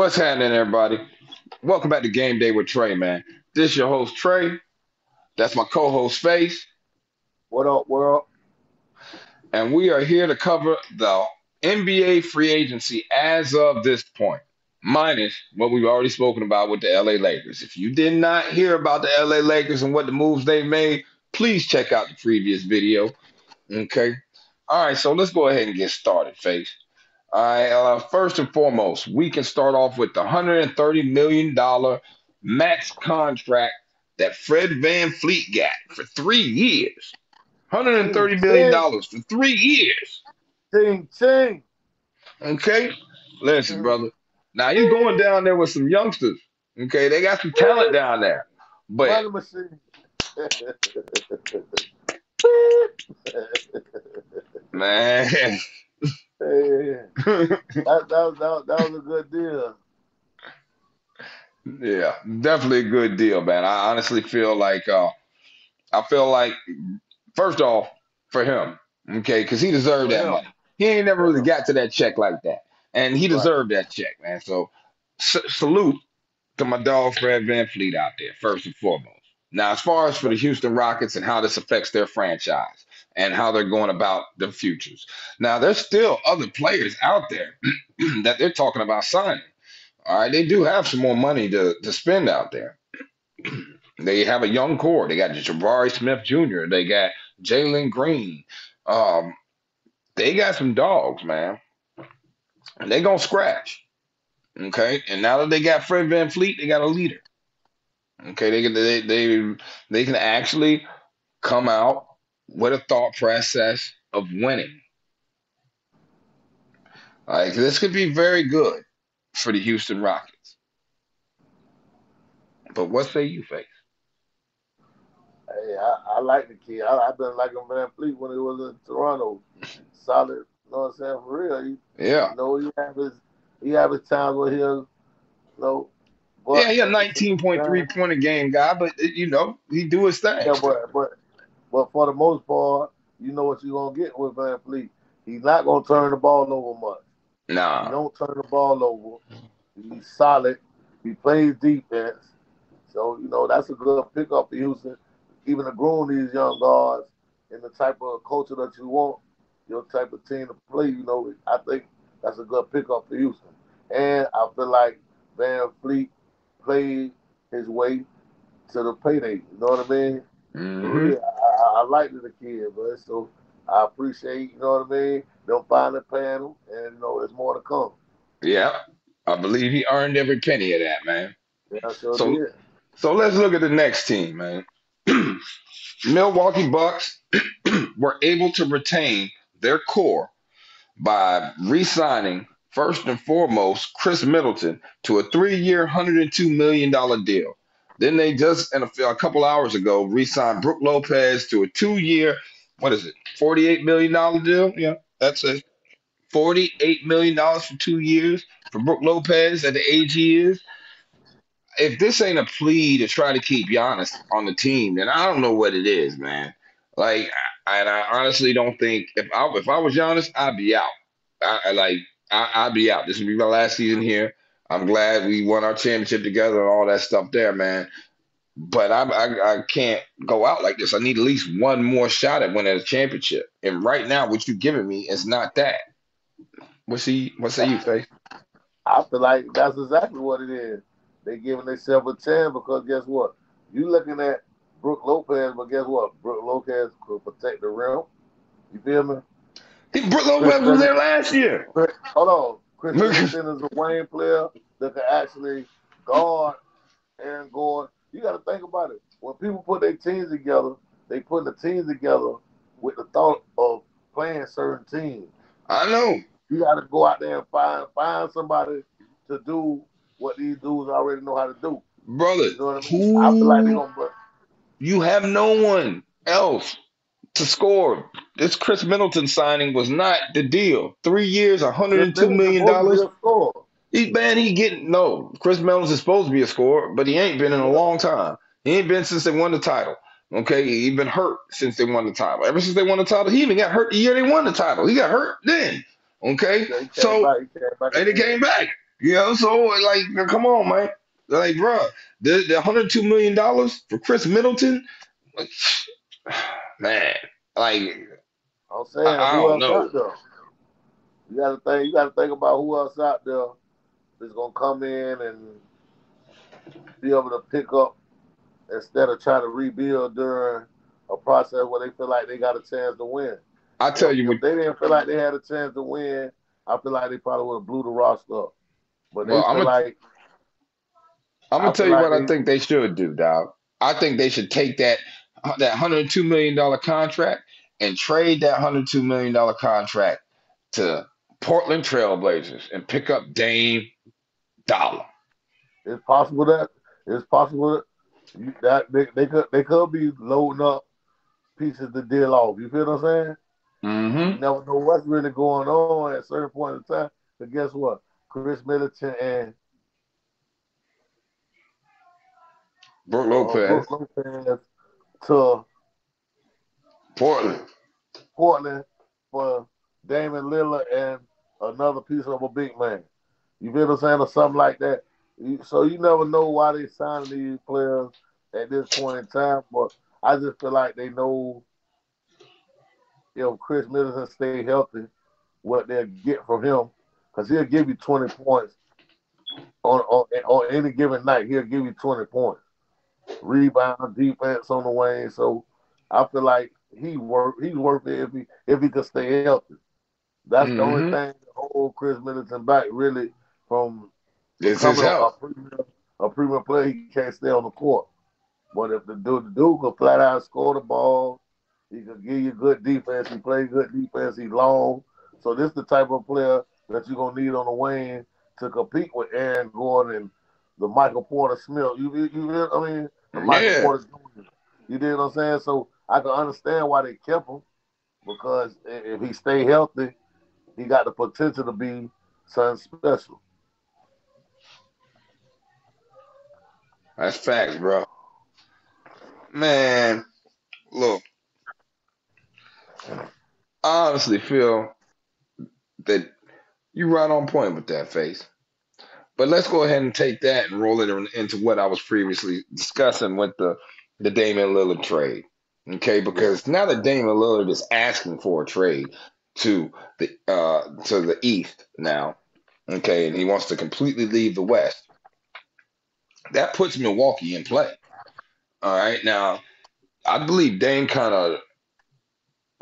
What's happening, everybody? Welcome back to Game Day with Trey, man. This is your host, Trey. That's my co-host, Face. What up, world? And we are here to cover the NBA free agency as of this point, minus what we've already spoken about with the LA Lakers. If you did not hear about the LA Lakers and what the moves they made, please check out the previous video. Okay. All right, so let's go ahead and get started, Face. All right, first and foremost, we can start off with the $130 million max contract that Fred Van Fleet got for 3 years. Ching, $130 million ching, dollars for 3 years. ching, ching. Okay? Listen, Mm. brother. Now you going down there with some youngsters. Okay, they got some talent down there. But Money machine. man, Hey, that was a good deal. yeah, definitely a good deal, man. I honestly feel like I feel like first off, for him, okay, because he deserved For that him, money. He ain't never for really him. got to that check like that, and he Right. deserved that check, man. So salute to my dog Fred Van Fleet out there, first and foremost. Now, as far as for the Houston Rockets and how this affects their franchise and how they're going about their futures, now there's still other players out there that they're talking about signing. All right, they do have some more money to spend out there. They have a young core. They got Jabari Smith Jr. They got Jalen Green. Um, they got some dogs, man. And they gonna scratch. Okay. And now that they got Fred Van Fleet, they got a leader. Okay. They can actually come out with a thought process of winning. Like this could be very good for the Houston Rockets. But what say you, Face? Hey, I like the kid. I've been liking Van Fleet when he was in Toronto. Solid, you know what I'm saying? For real. Yeah. He have his times where he'll, Yeah, but he a at the same 19.3 time, point a game guy, but he do his thing yeah, still. but for the most part, you know what you're gonna get with Van Fleet. He's not gonna turn the ball over much. He Nah. don't turn the ball over. He's solid. He plays defense. So, that's a good pickup for Houston. Even to groom these young guards and the type of culture that you want, your type of team to play, I think that's a good pickup for Houston. And I feel like Van Fleet played his way to the payday. You know what I mean? For Hmm. real, I like the kid, but so I appreciate, you know what I mean? Them finally paying him, and there's more to come. Yeah. I believe he earned every penny of that, man. Yeah, I sure So did. so let's look at the next team, man. Milwaukee Bucks were able to retain their core by re-signing first and foremost Chris Middleton to a 3-year, $102 million deal. Then they just a couple hours ago re-signed Brook Lopez to a 2-year, what is it, $48 million deal? Yeah, that's it. $48 million for 2 years for Brook Lopez at the age he is. If this ain't a plea to try to keep Giannis on the team, then I don't know what it is, man. Like, and I honestly don't think if I was Giannis, I'd be out. I'd be out. This would be my last season here. I'm glad we won our championship together and all that stuff there, man. But I can't go out like this. I need at least one more shot at winning a championship. And right now, what you giving me is not that. What say you, Faye? I feel like that's exactly what it is. They giving themselves a chance because guess what? You looking at Brook Lopez, but guess what? Brook Lopez could protect the rim. You feel me? Brook Chris Lopez was Middleton, there last year. hold on. Chris Middleton is a Wayne player that can actually guard Aaron Gordon. You got to think about it. When people put their teams together, they put the teams together with the thought of playing certain teams. I know. You got to go out there and find somebody to do what these dudes already know how to do. Brother, You know what I mean? I feel like they're who gonna. you have no one else to score. This Chris Middleton signing was not the deal. 3 years, Chris $102 Middleton million. supposed to be a scorer. He getting no. Chris Middleton is supposed to be a scorer, but he ain't been in a Yeah, long time. He ain't been since they won the title. Okay, he been hurt since they won the title. Ever since they won the title, he even got hurt the year they won the title. He got hurt then. Okay, yeah, he came so back. He came back and he again. came back. You know, so like, come on, man. Like, bro, the $102 million for Chris Middleton, like, man, like, I'm I, saying, I who don't else know. out there? You got to think. You got to think about who else out there is gonna come in and be able to pick up instead of trying to rebuild during a process where they feel like they got a chance to win. I tell you what. If they didn't feel like they had a chance to win, I feel like they probably would have blew the roster up. But they Well, feel like I'm gonna I tell feel you like what I they think they should do, dog. I think they should take that $102 million contract and trade that $102 million contract to Portland Trailblazers and pick up Dame Dollar. it's possible that it's possible that they could be loading up pieces to deal off. You feel what I'm saying? You Mm-hmm. never know what's really going on at certain point in time. But guess what? Chris Middleton and Brooke Lopez, Brooke Lopez to Portland. Portland for Damian Lillard and another piece of a big man. You feel what I'm saying, or something like that. So you never know why they signing these players at this point in time. But I just feel like they know if Chris Middleton stay healthy, what they'll get from him, because he'll give you 20 points on any given night. He'll give you 20 points, rebound, defense on the wing. So I feel like he's worth it if he could stay healthy. That's the only Mm-hmm. thing that hold Chris Middleton back really from It's his becoming health. a premier player. He can't stay on the court. But if the dude could flat out score the ball, he could give you good defense. He plays good defense. He's long. So this is the type of player that you're gonna need on the wing to compete with Aaron Gordon and the Michael Porter Smith. I mean the Michael Yeah, Porter Jr. You did what I'm saying? So I can understand why they kept him because if he stay healthy, he got the potential to be something special. that's facts, bro. Man, look, I honestly feel that you right on point with that face. But let's go ahead and take that and roll it into what I was previously discussing with the Damian Lillard trade. Okay, Yeah. because now that Damian Lillard is asking for a trade to the East now, okay, and he wants to completely leave the West, that puts Milwaukee in play. All right, now I believe Dame kind of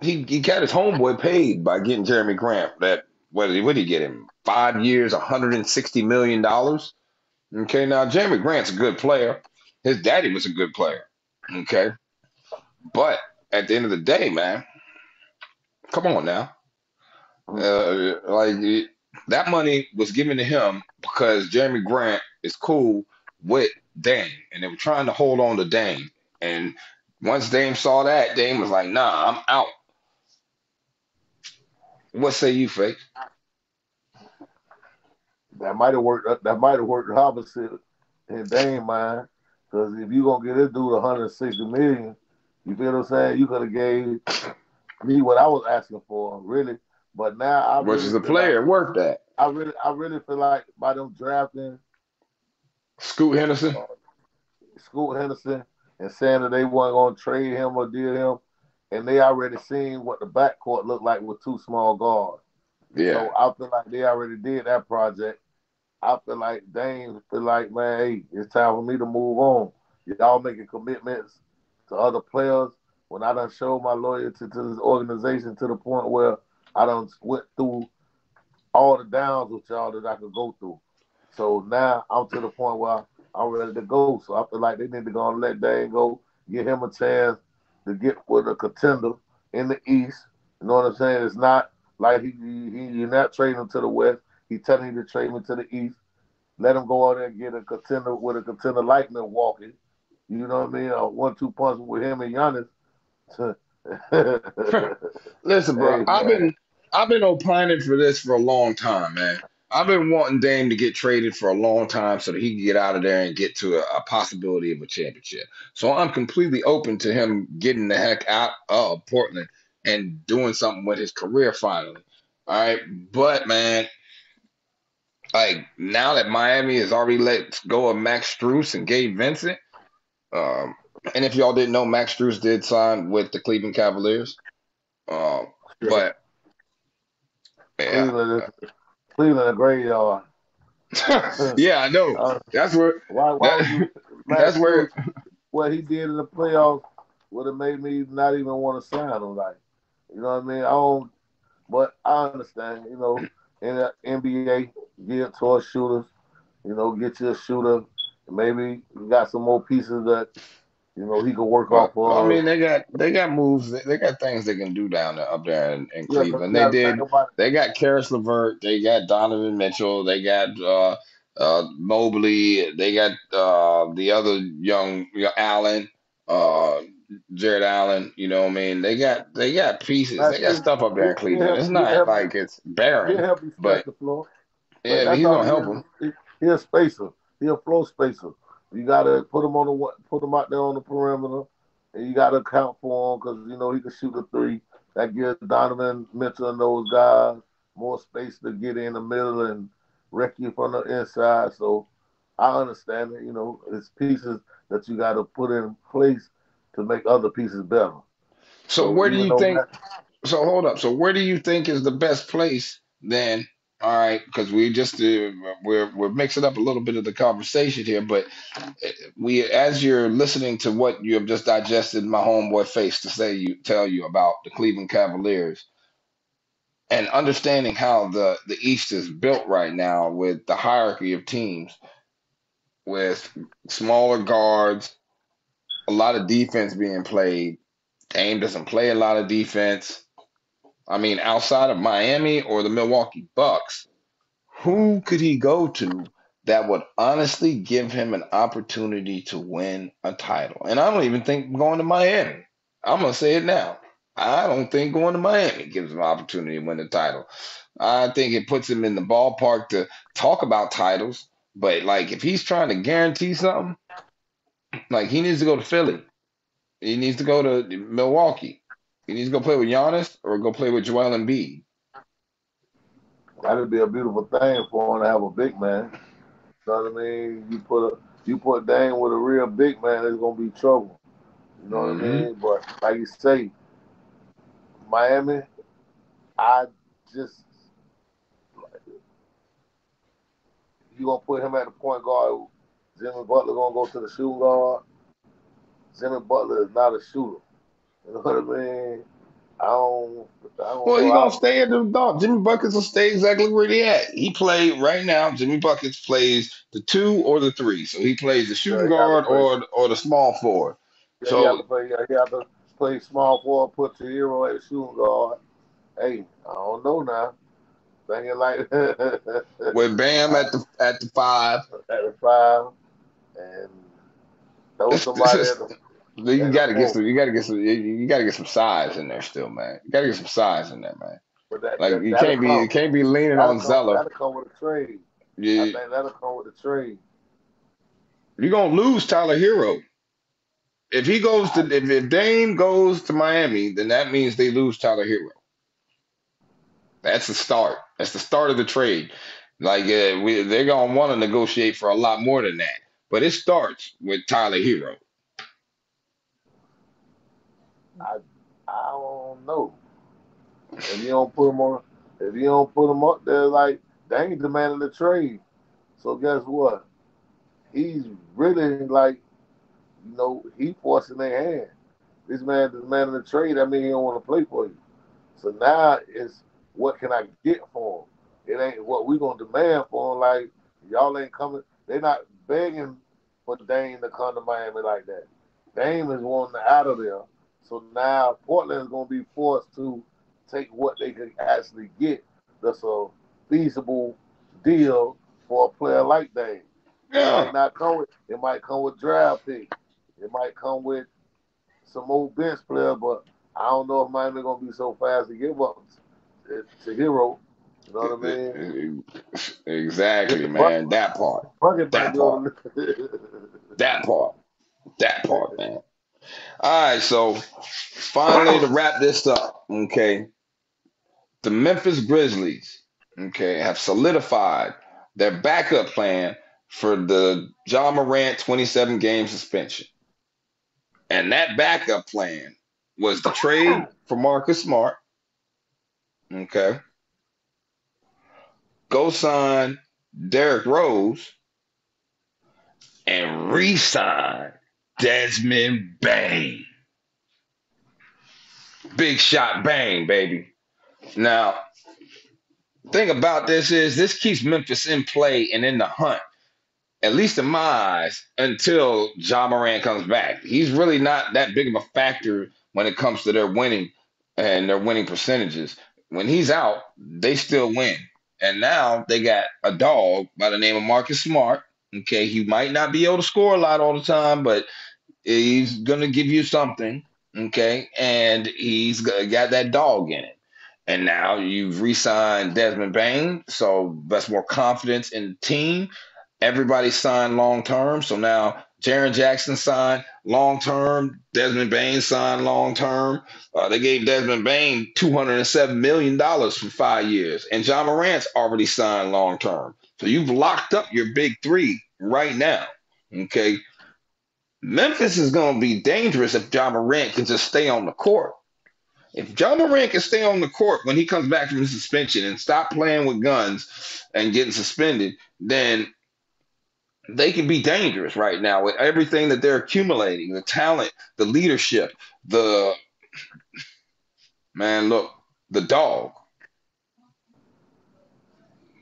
he got his homeboy paid by getting Jeremy Grant. That what did he get him? 5 years, $160 million. Okay, now Jeremy Grant's a good player. His daddy was a good player. Okay, but at the end of the day, man, come on now. That money was given to him because Jeremy Grant is cool with Dame, and they were trying to hold on to Dame. And once Dame saw that, Dame was like, "Nah, I'm out." What say you, Faith? That might have worked. That might have worked the opposite in Dame mind. Because if you gonna get this dude 160 million, you feel what I'm saying? You could have gave me what I was asking for, really. But now I Which really is a feel like player worth that? I really feel like by them drafting Scoot Henderson. uh, Scoot Henderson and saying that they weren't gonna trade him or deal him, and they already seen what the backcourt looked like with two small guards. Yeah. So I feel like they already did that project. I feel like Dane feel like, man, hey, it's time for me to move on. Y'all making commitments to other players when I done showed my loyalty to this organization to the point where I done went through all the downs with y'all that I could go through. So now I'm to the point where I'm ready to go. So I feel like they need to go and let Dane go, give him a chance to get with a contender in the East. You know what I'm saying? It's not like you're not trading him to the West. He's telling you to trade him to the East. Let him go out there and get a contender with a contender like Milwaukee. You know what I mean? A 1-2 punch with him and Giannis. Listen, bro, Hey I've man, been I've been opining for this for a long time, man. I've been wanting Dame to get traded for a long time so that he can get out of there and get to a possibility of a championship. So I'm completely open to him getting the heck out of Portland and doing something with his career finally. All right, but man, Like now that Miami has already let go of Max Strus and Gabe Vincent, um, and if y'all didn't know, Max Strus did sign with the Cleveland Cavaliers. Um, Yeah. but yeah, Cleveland is Cleveland a graveyard. yeah, I know. uh, That's where why would that you Max that's where. Strus? What he did in the playoffs would have made me not even want to sign him. Like, you know what I mean? I don't, but I understand. You know, in the NBA, geared towards shooters. You know, get you a shooter. Maybe you got some more pieces that he could work Well, off I of. mean, they got moves, they got things they can do down there up there in Yeah, because Cleveland. you got to think about it. They got Karis LeVert, they got Donovan Mitchell, they got Mobley, they got the other Allen, uh, Jared Allen. You know what I mean? They got pieces, Max they got Strus, stuff up there in Cleveland. It's not like it's he'll barren, help you stretch but the floor. But yeah, but that's he's all gonna he help is. them. He a spacer. He a floor spacer. You gotta put him out there on the perimeter, and you gotta account for him because he can shoot a three. That gives Donovan Mitchell and those guys more space to get in the middle and wreck you from the inside. So I understand it. It's pieces that you got to put in place to make other pieces better. So So where do even you though think? So hold up. So where do you think is the best place then? All right, because we just we're mixing up a little bit of the conversation here, but we as you're listening to what you have just digested, my homeboy face to say you tell you about the Cleveland Cavaliers and understanding how the East is built right now with the hierarchy of teams with smaller guards, a lot of defense being played. Dame doesn't play a lot of defense. I mean, outside of Miami or the Milwaukee Bucks, who could he go to that would honestly give him an opportunity to win a title? And I don't even think going to Miami. I'm gonna say it now. I don't think going to Miami gives him an opportunity to win the title. I think it puts him in the ballpark to talk about titles, but like if he's trying to guarantee something, like he needs to go to Philly. He needs to go to Milwaukee. He needs to go play with Giannis or go play with Joel Embiid. that'd be a beautiful thing for him to have a big man. You know what I mean? You put Dame with a real big man, it's gonna be trouble. You know what I Hmm. mean? But like you say, Miami, I just you gonna put him at the point guard. Jimmy Butler gonna go to the shooting guard. Jimmy Butler is not a shooter. You know what I mean? I don't Well, know he gonna how. stay at the dog. Jimmy Buckets will stay exactly where he at. He play right now. Jimmy Buckets plays the two or the three, so he plays the shooting He have to guard play. or the small forward. Yeah, he have to So play. Yeah, he have to play small forward. Put your hero at the shooting guard. Hey, I don't know now. Thinking like with Bam at at the five, the five and throw it's somebody just at the four. you gotta get you gotta get some size in there still, man. You gotta get some size in there, man. But that, Like that that'll you come. can't be leaning That'll on come. Zeller. That'll come with a trade. I You think that'll come with a trade. you're gonna lose Tyler Hero. If he goes to I, if Dame goes to Miami, then that means they lose Tyler Hero. That's the start. That's the start of the trade. Like they're gonna want to negotiate for a lot more than that. But it starts with Tyler Hero. I I don't know if you don't put him on. If you don't put him up there, like they ain't demanding the trade. So guess what? He's really like he forcing their hand. This man demanding the trade. That means he don't want to play for you. So now it's what can I get for him? It ain't what we gonna demand for him. Like y'all ain't coming. They're not begging for Dame to come to Miami like that. Dame is wanting out of there. So now Portland is gonna be forced to take what they can actually get. That's a feasible deal for a player like Dame. It might Yeah. not come with. It might come with draft pick. It might come with some old bench player, but I don't know if Miami gonna be so fast to give up to Hero. You know what I mean? Exactly, His man. That part. bucket might That be part. over. That part. That part, man. All right, so finally to wrap this up, okay, the Memphis Grizzlies, okay, have solidified their backup plan for the John Morant 27 game suspension. And that backup plan was to trade for Marcus Smart, okay, go sign Derrick Rose, and re sign Desmond Bain. Big shot Bain, baby. Now, thing about this is this keeps Memphis in play and in the hunt, at least in my eyes, until John Moran comes back. He's really not that big of a factor when it comes to their winning and their winning percentages. When he's out, they still win. And now they got a dog by the name of Marcus Smart. Okay, he might not be able to score a lot all the time, but he's gonna give you something. Okay, and he's got that dog in it. And now you've re-signed Desmond Bain, so that's more confidence in the team. Everybody signed long term. So now Jaren Jackson signed long term. Desmond Bain signed long term. They gave Desmond Bain $207 million for 5 years. And John Morant's already signed long term. So you've locked up your big three right now. Okay. Memphis is going to be dangerous if John Morant can just stay on the court. If John Morant can stay on the court when he comes back from suspension and stop playing with guns and getting suspended, then they can be dangerous right now with everything that they're accumulating, the talent, the leadership, the man, look, the dog.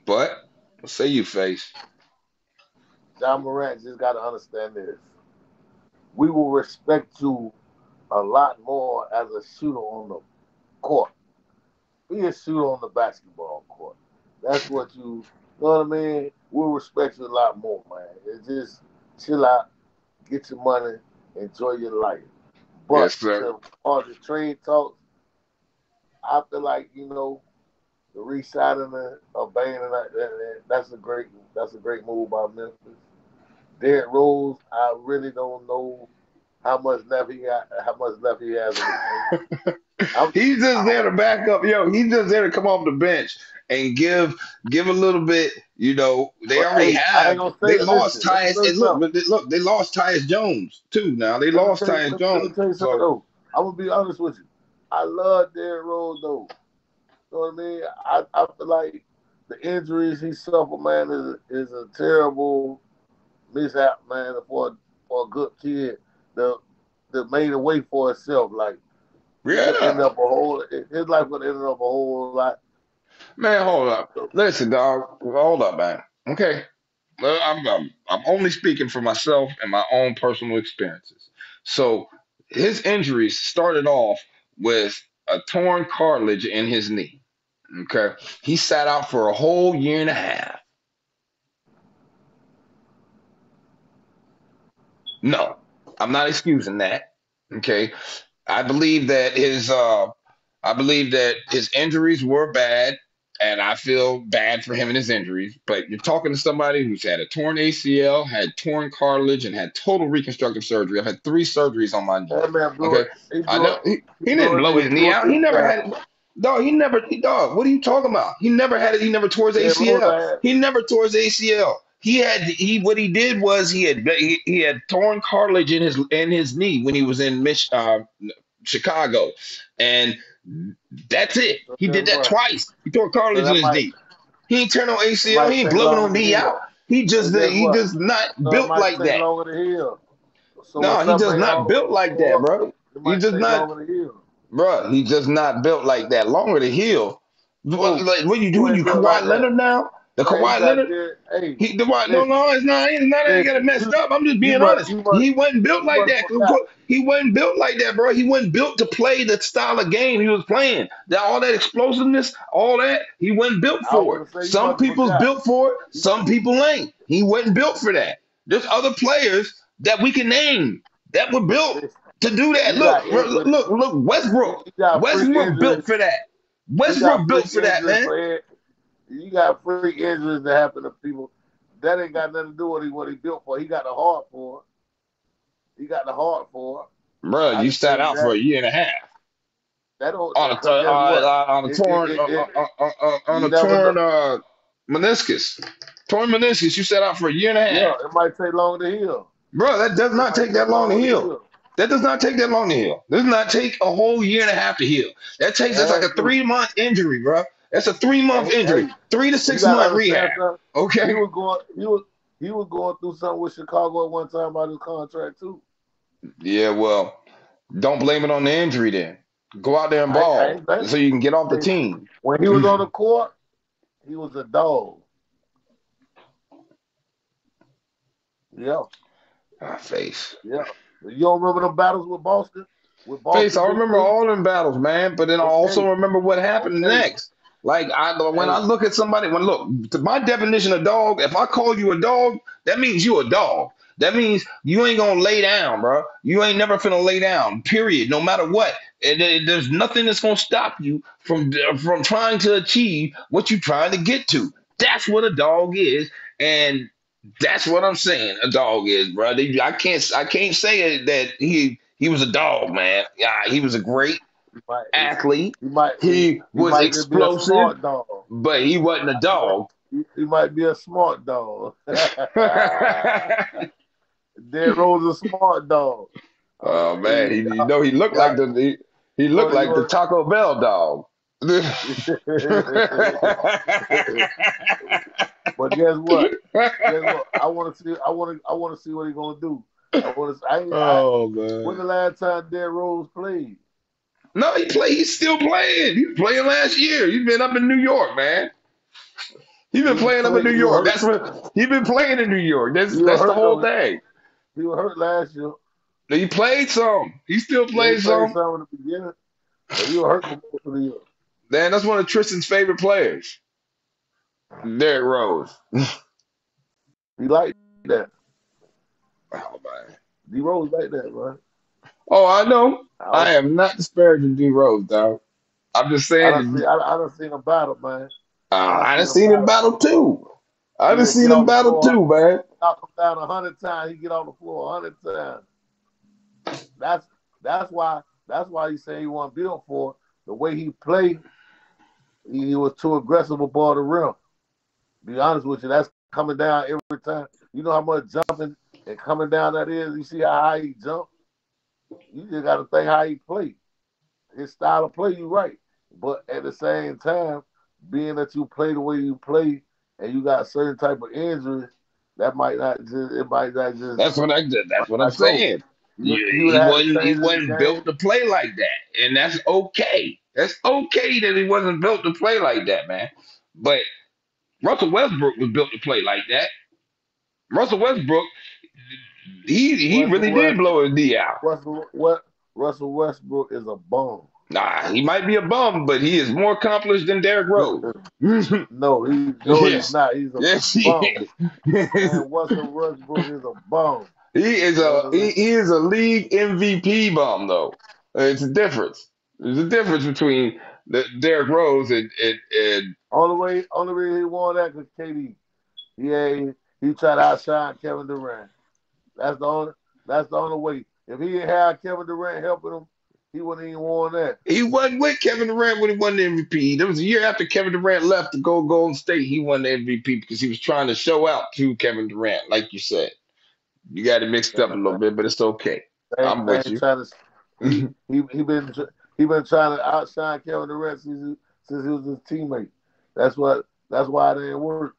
But what say you, Face? John Morant just got to understand this. We will respect you a lot more as a shooter on the court. Be a shooter on the basketball court. That's what you know what I mean? We'll respect you a lot more, man. It's just chill out, get your money, enjoy your life. Yes, But sir. to all the trade talks, I feel like, the re-signing of Bain and that's a great move by Memphis. Derrick Rose, I really don't know how much left he has in the tank. I'm, He's just I, there to back up. Yo, he's just there to come off the bench and give a little bit. They but already hey, I ain't have. gonna They say. lost Listen, let me Tyus, tell you and look, something. but look, they lost Tyus Jones too. Now they lost Tyus Let me Jones. tell you something So though. I'm gonna be honest with you. I love Derrick Rose though. You know what I mean? I feel like the injuries he suffered, man, is a terrible mishap, man, for a good kid that made a way for itself. Like he could end yeah, up a whole his life could end up a whole lot. man, hold up. Listen, dog, hold up, man. Okay, I'm only speaking for myself and my own personal experiences. So his injuries started off with a torn cartilage in his knee. Okay, he sat out for a whole year and a half. No, I'm not excusing that. Okay, I believe that his injuries were bad, and I feel bad for him and his injuries. But you're talking to somebody who's had a torn ACL, had torn cartilage, and had total reconstructive surgery. I've had three surgeries on my knee. That man blew Okay, it. He I blew know it. he didn't blow his knee Blew it out. He three never had times. it. Dog, he never, dog, what are you talking about? He never had it. He never tore his Yeah, ACL. Rose had. He never tore his ACL. What he did was he had torn cartilage in his knee when he was in Chicago, and that's it. So He guess did that what? twice. He tore So cartilage in his knee. He ain't turn no it ACL. might He ain't take blowing no longer to knee out. heal. So guess He what? just not So it built might like take that. longer to heal. So when No, he something just ain't not built always like that, for, bro. it He might just take not, longer to heal. bro. He just not built like that. Longer to heal. Who? Like what you do? Who You ain't built Kawhi like that? Leonard now? The Man, you Kawhi got Leonard. there. Hey, No, listen, no, it's not. It's not that he got it listen. messed up. I'm just You being must, honest. you must, He wasn't built you like must that. forgot. He wasn't built like that, bro. He wasn't built to play the style of game he was playing. All that explosiveness, all that, he wasn't built I for it. want to say you Some must have people's forgot. built for it. You Some people ain't. He wasn't built for that. There's other players that we can name that were built listen, to do that. you got injuries. Look, Westbrook. You got freak Westbrook built injuries. for that. You got Westbrook built freak for that, injuries man. for it. You got freak injuries that happen to people. That ain't got nothing to do with what he built for. He got the heart for it. He got the heart for it. Bro, I you can tell sat you out for that. a year and a half That don't on because guess what? a It, it, torn it, it on you a never know. torn meniscus. Torn meniscus. You sat out for a year and a Yeah, half. it might take longer to heal. Bro, that does It not might take that take long to longer to heal. heal. That does not take that long to heal. Does not take a whole year and a half to heal. That's like Yeah, a dude. 3 month injury, bro. That's a 3 month injury. Hey, 3 to 6 you gotta month rehab. understand something. He Okay. was going. He was going through something with Chicago at one time about his contract too. Yeah, well, don't blame it on the injury then. Go out there and I ball ain't think. so you can get off the Hey, team. when he was on the court, he was a dog. Yeah, Face. yeah. You don't remember the battles with Boston? With Face, Boston I Big remember Three? all them battles, man. But then I also Okay, remember what happened okay. next. Like when I Hey, look at somebody, when look, to my definition of dog, if I call you a dog, that means you a dog. That means you ain't gonna lay down, bro. You ain't never finna lay down. Period. No matter what, there's nothing that's gonna stop you from trying to achieve what you're trying to get to. That's what a dog is, and that's what I'm saying. A dog is, bro. I can't say it that he was a dog, man. Yeah, he was a great he might, athlete. he might, He he was might just be a explosive, smart dog. but he wasn't a dog. He might be a smart dog. Dead Rose a smart dog. Oh man, Hey, he looked like y'all, he you looked want, you like the want, Taco Bell dog. but guess what? Guess what? I want to see what he gonna do. I want to. Oh When man. the last time Dead Rose played? No, he's still playing. He was playing last year. He's been up in New York, man. He's been He was playing up in playing. New York. That's what he's been playing in New York. He was That's the hurt whole though. thing. He was hurt last year. He played some. He still Yeah, he plays played some. some in the beginning, but he was hurt for most of the year. Man, that's one of Tristan's favorite players. Derrick Rose. He liked that. Oh man. D Rose like that, man. Oh, I know. I I was, am not disparaging D Rose, dog. I'm just saying that I done seen a battle, man. I done I done seen a seen him battle. battle too. I done He'll seen get him on the battle floor, too, man. knock him down 100 times. He get on the floor 100 times. That's that's why he say he wasn't built for the way he played. He was too aggressive above the rim. Be honest with you, that's coming down every time. You know how much jumping and coming down that is. You see how high he jumped. You just got to think how he played. His style of play, you right. But at the same time, being that you play the way you play and you got certain type of injuries, that might not just it might not just That's might what I'm not show. saying. He would have had to He change his wasn't built game. to play like that, and that's okay. That's okay that he wasn't built to play like that, man. But Russell Westbrook was built to play like that. Russell Westbrook, he Russell really did West, blow his knee out. Russell Westbrook is a bum. Nah, he might be a bum, but he is more accomplished than Derrick Rose. No, he's Yes, not. He's a yes, he bum. is. Man, Russell Westbrook is a bum. He is a league MVP bum though. It's a difference. There's a difference between Derrick Rose and Only way he won that because KD. He tried to outshine Kevin Durant. That's the only. That's the only way. If he didn't have Kevin Durant helping him, he wouldn't even won that. he wasn't with Kevin Durant when he won the MVP. There was a year after Kevin Durant left to go Golden State. He won the MVP because he was trying to show out to Kevin Durant, like you said. You got it mixed up a Same little bit, but it's okay. thing, I'm with thing you. trying to. He been trying to outshine Kevin Durant since he was his teammate. That's why it didn't work.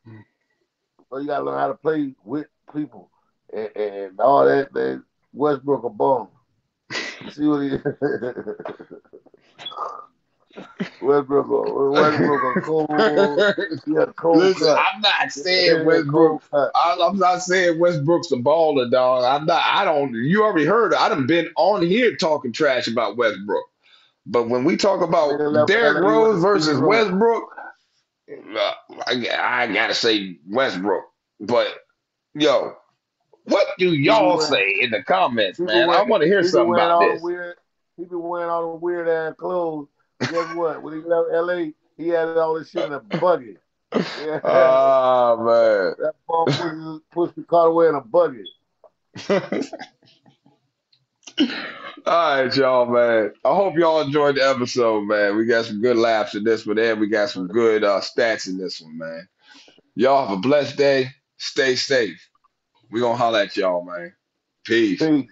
So you gotta learn how to play with people and all that. That Westbrook a bum. You see what he Westbrook a cold. He a cold Listen, cut. I'm not He saying a Westbrook. cold cut. I'm not saying Westbrook's a baller, dog. I'm not. I don't. You already heard. I done been on here talking trash about Westbrook. But when we talk about Nigga left Derrick LA with Rose the Stevie versus Rose. Westbrook, I gotta say Westbrook. But yo, what do He be y'all wearing say in the comments, he be man? I wearing want to hear he be something wearing about all the this. weird he be wearing all the weird ass clothes. Guess what? When he left LA, he had all this shit in a bucket. Yeah. Oh That bum pushed the car away in a bucket. man. All right, y'all, man. I hope y'all enjoyed the episode, man. We got some good laughs in this one, and we got some good stats in this one, man. Y'all have a blessed day. Stay safe. We gonna holler at y'all, man. Peace. Peace.